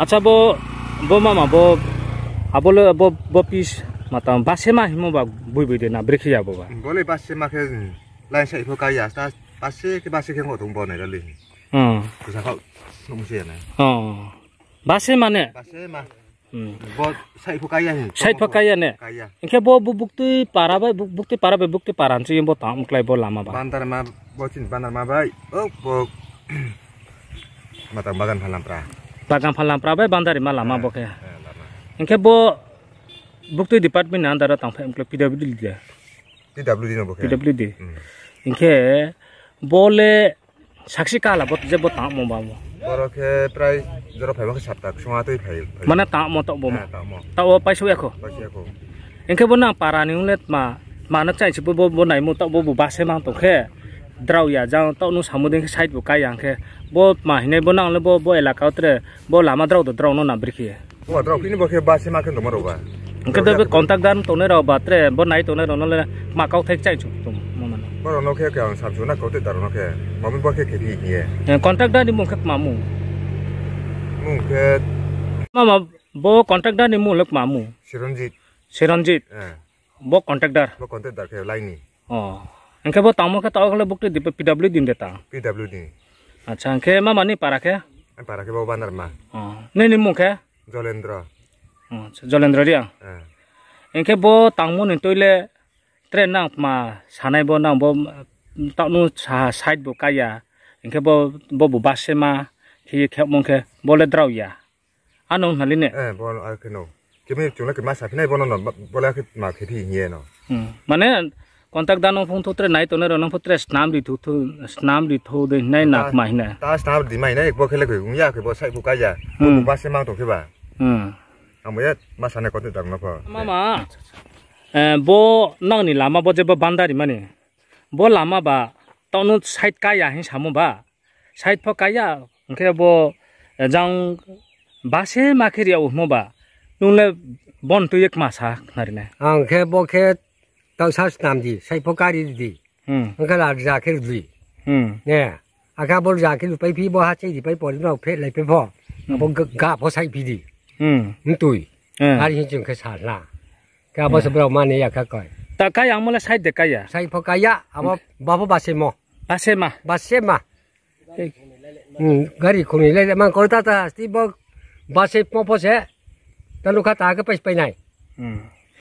আচ্ছা bo mama bo abole bo pis matam base ma himo ba bui de na brekhiya bo ba bole base ma ke lai sai pho kai ya ta base ke ngotong bo nai la li sa kau nong sia na base mane base ma bo sai pho kai ya ni sai pho kai ya ne inke bo bukti bukti paran chi bo tam klai bo lama ba bandar ma bai bo matam bagan phalam pra bai bandari ma lama bo ke inke bo bukti department andara tang phai PWD dia PWD no bo ke PWD inke bole saksi kala bo je bo tam mo ba mo boro ke prai joro phai ba ke saptak sunga toi phai mane tam mo to bo ta o paisu ekho inke bo na parani ulet ma nak chai chi bo nai mo to bo base ma to khe draw ya jang to nu samudin side bo kai yang khe bo ma hine bo nang le bo elaka utre bo lama draw no na brikhi bo draw pini bo ke base ma ke no maro ba inke de contact dan to ne ro ba tre bo nai to ne ro no le ma kau thek chai chu to mo man bo no ke ka sam chu na ko te tar no ke ma mi bo ke ke thi ni contact dan ni mo khak ma mu ke mama bo contact dan ni mo lek ma mu Siranjit bo contact dar ke line ni inke bo tamo ke taw khale bukti PWD din deta PWD acha inke mama ni para ke bo bandar ma ni mu ke Jolendra dia inke bo tangmo ni toile tren nang ma sanai bo nang bo taknu side bo kaya inke bo base ma ki khep mong ke bole draw ya anong naline bo ke no kimi chuna ke ma sa phinai bo no bole ke ma ke thi nie no mane contact dano phone to tre nai to ne ron putre snam ri tho de nai nak mai na ta snam di mai na ek bo khele ke ya ke bo sai bu kaya bo base ma to ke ba amoya masane ko te tar na pa mama bo nang ni lama bo je bo bandari mane bo lama ba tonu side ka ya hin samu ba side pho ka ya ke bo jang base ma khiri au mo ba nule bon tu ek masa nari na ke bo ke tau sa snam di sai pho ka ri di ka la ja ke di ne aka bo ja ke pai phi bo ha chei di pai po no phe lai pe pho bo ga pho sai phi di tui hari chung ke sala ka ba sabra mane ya ka koi ta ka yang mole side de kaya sai pho kaya aba babo base ma gari khuni le man korta ta sti bo base po se ta lu kha ta ka pai nai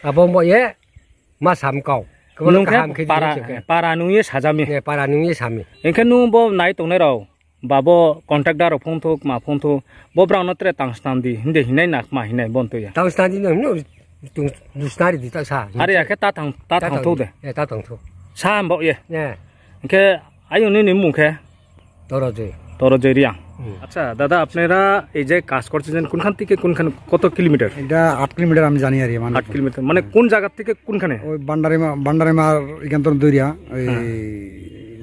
abo mo ye ma sam kau nung ke para nu ye sajami ne para nu ye sami enke nu bo nai to ne ro babo contactor phone tho bo brang no tre tang stam di hinde hinai nak ma hinai bon to ya tang stam di no tu stari di ta sa are ya ke ta thang tho de ta thang tho sa bo ye ne enke ayu ni mu ke toro je ria আচ্ছা দাদা আপনারা এই যে কাজ করতেছেন কোনখান থেকে কোনখান কত কিলোমিটার এটা 8 কিলোমিটার আমি জানি আর মানে 8 কিলোমিটার মানে কোন জায়গা থেকে কোনখানে ওই বান্ডারিমা এখান থেকে দইরিয়া ওই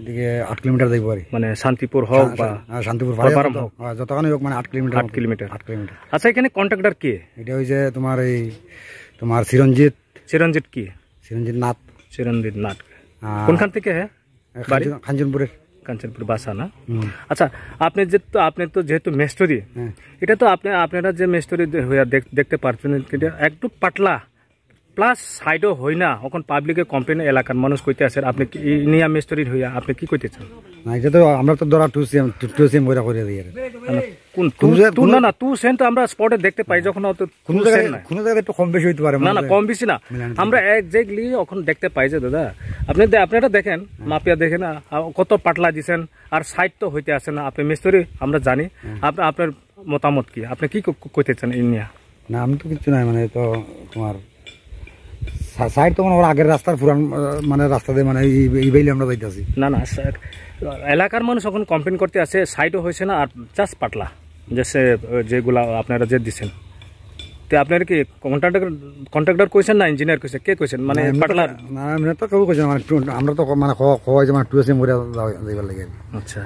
দিকে 8 কিলোমিটার যাইব আর মানে শান্তিপুর হোক বা শান্তিপুর হোক যতখানি হোক মানে 8 কিলোমিটার আচ্ছা এখানে কন্ট্রাক্টর কে এটা ওই যে তোমার এই তোমার চিরঞ্জিত কি চিরঞ্জিত নাথ কোনখান থেকে হ্যাঁ বাড়ি কাঞ্চনপুর বাসা না আচ্ছা আপনি তো যেহেতু মেস্টরি এটা তো আপনারা যে মেস্টরি হইয়া দেখতে পারছেন একটু পাতলা প্লাস সাইডও হই না এখন পাবলিকে কমপ্লেন এলাকার মানুষ কইতে আছে আপনি নিয়া মেস্টরি হইয়া আপনি কি কইতে চান না এটা তো আমরা তো ধরা 2 সেম কইরা করে দিই কোন না 2 সেন্ট আমরা স্পটে দেখতে পাই যখন তো কোন জায়গায় একটু কম বেশি হইতে পারে না কম বেশি না আমরা এক্স্যাক্টলি এখন দেখতে পাই যে দাদা আপনারা দেখেন মাপিয়া দেখেন কত পাতলা দিবেন আর সাইড তো হইতে আছে না আপনি মেস্টরি আমরা জানি আপনার মতামত কি আপনি কি কইতে চান ইনিয়া না আমি তো কিছু নাই মানে তো তোমার সাইড তো মানে আগের রাস্তার পুরান মানে রাস্তা দিয়ে মানে এই বাইলে আমরা যাইতাছি না এলাকার মানুষ এখন কমপ্লেন করতে আছে সাইডও হয়েছে না আর জাস্ট পাতলা যেগুলা আপনারা যে দিচ্ছেন তো আপনারা কি কন্ট্রাক্টর কইছেন না ইঞ্জিনিয়ার কইছে কে কইছেন মানে পাতলা না আমি তো কেউ কইছেন মানে আমরা তো মানে খোয়া যে মানে 2 সেম করে যাইবার লাগে আচ্ছা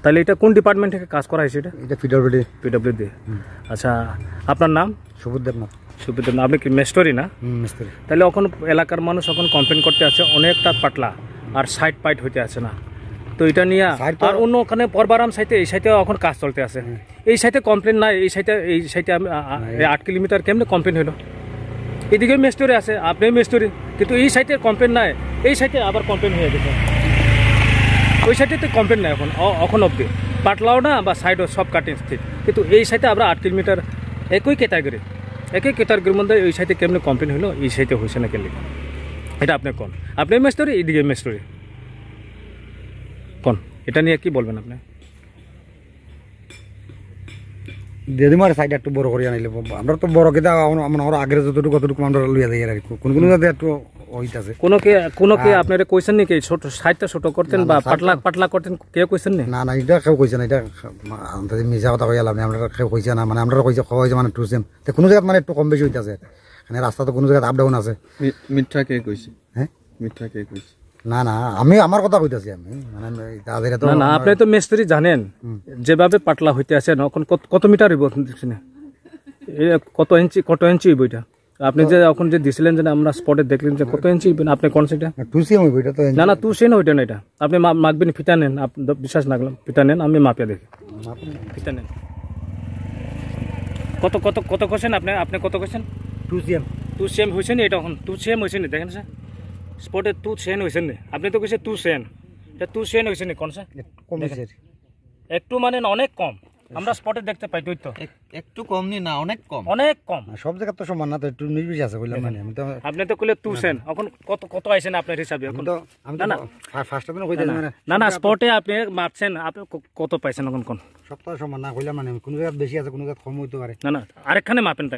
তাহলে এটা কোন ডিপার্টমেন্ট থেকে কাজ করা হয়েছে এটা পিডব্লিউডি আচ্ছা আপনার নাম সুবুদ্ধ না আপনি কি মেস্টরি না মেস্টরি তাহলে এখন এলাকার মানুষ এখন কমপ্লেন করতে আছে অনেকটা পাতলা আর সাইড পাইট হইতে আছে না তো এটা নিয়ে আর অন্য ওখানে পরবারাম সাইটে এই সাইটে এখন কাজ চলতে আছে এই সাইটে কমপ্লেন নাই এই সাইটে 8 কিলোমিটার কেমনে কমপ্লেন হলো এদিকে মেস্টোরি আছে আপনি মেস্টোরি কিন্তু এই সাইটে কমপ্লেন নাই এই সাইটে আবার কমপ্লেন হয়ে গেছে ওই সাইটে তো কমপ্লেন নাই এখন অব্দি পাটলাও না বা সাইডও সব কাটিং ঠিক কিন্তু এই সাইটে আমরা 8 কিলোমিটার একই ক্যাটাগরির মধ্যে ওই সাইটে কেমনে কমপ্লেন হলো এই সাইটে হয়েছে না কেন এটা আপনি কোন আপনি মেস্টোরি এইদিকে মেস্টোরি কোন এটা নিয়ে কি বলবেন আপনি দিদিমার সাইড একটু বড় করে আনিলে আমরা তো বড় কেটা আমরা আগের যতটুকু কতটুকু আমরা লইয়া যাই আর কোন জায়গায় একটু হইতাছে কোনো কে আপনারা কইছেন নাকি ছোট সাইডটা ছোট করতেন বা পাতলা করতেন কেউ কইছেন না এটা কেউ কইছে না এটা আমাদের মিছা কথা কইয়া লাভ নেই আমরা কেউ কইছে না মানে আমরা কইছে মানে টু সেম কোনো জায়গায় মানে একটু কম বেশি হইতাছে মানে রাস্তা তো কোনো জায়গায় আপ ডাউন আছে মিথ্যা কে কইছে হ্যাঁ মিথ্যা কে কইছে না আমি আমার কথা কইতাছি আমি মানে তাদের তো না আপনি তো মিস্ত্রি জানেন যেভাবে পাতলা হইতে আছে এখন কত মিটার হইব দেখছেন কত ইঞ্চি হইব এটা আপনি যে এখন যে দিছিলেন যে আমরা স্পটে দেখলেন যে কত ইঞ্চি হইব আপনি কোন সেটা টু সেম হইব এটা তো না টু সেম হইটা না এটা আপনি মাপবেন ফিতা নেন বিশ্বাস না করলাম ফিতা নেন আমি মাপে দেখি ফিতা নেন কত কোশ্চেন আপনি কত কোশ্চেন টু সেম হয়েছে নি এটা এখন টু সেম হয়েছে নি দেখেন স্যার স্পটে টু সেন হয়েছে নি আপনি তো কইছে টু সেন এটা টু সেন হয়েছে নি কোন স্যার কমেছে একটু মানে অনেক কম আমরা স্পটে দেখতে পাই তুই তো একটু কম নি না অনেক কম সব জায়গা তো সমান না তো একটু নির্বিশ আছে বললাম মানে আমি তো আপনি তো কইলে টু সেন এখন কত আইছেন আপনার হিসাবে এখন তো আমি তো ফার্স্ট টাইম কইতাছি মানে না স্পটে আপনি মাপছেন আপনি কত পাইছেন এখন কোন সব তো সমান না কইলাম মানে কোন জায়গা বেশি আছে কোন জায়গা কম হইতে পারে না আরেকখানে মাপেন